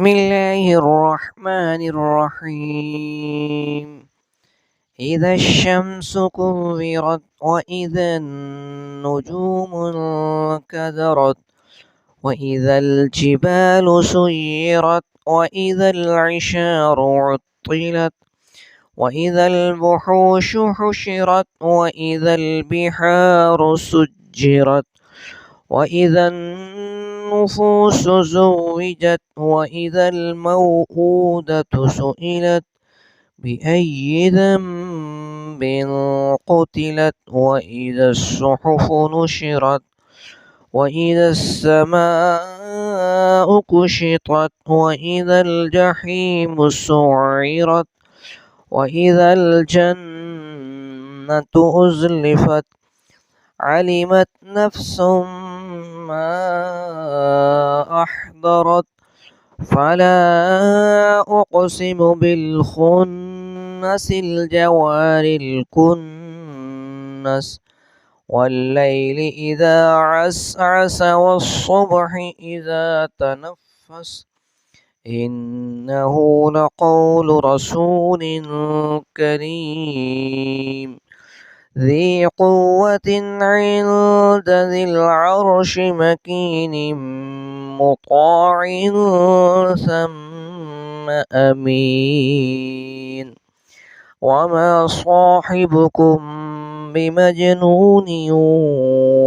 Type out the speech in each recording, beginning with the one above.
بسم الله الرحمن الرحيم. إذا الشمس كورت وإذا النجوم انكدرت وإذا الجبال سيرت وإذا العشار عطلت وإذا الوحوش حشرت وإذا البحار سجرت وإذا النفوس زوجت وإذا الموءودة سئلت بأي ذنب قتلت وإذا الصحف نشرت وإذا السماء كشطت وإذا الجحيم سعرت وإذا الجنة أزلفت علمت نفس ما أحضرت فلا أقسم بالخنس الجوار الكنس والليل إذا عسعس والصبح إذا تنفس إنه لقول رسول كريم ذي قوة عند ذي العرش مكين مطاع ثم أمين وما صاحبكم بمجنون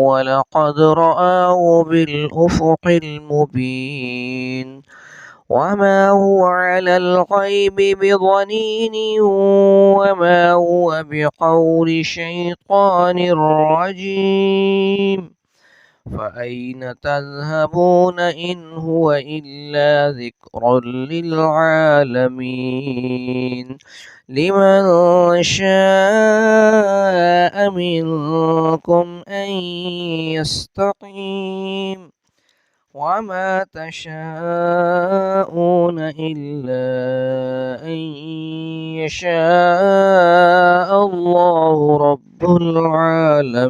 ولقد رآه بالأفق المبين وما هو على الغيب بضنين وما هو بقول شيطان رجيم فأين تذهبون إن هو إلا ذكر للعالمين لمن شاء منكم أن يستقيم وما تشاءون إلا أن يشاء الله رب العالمين.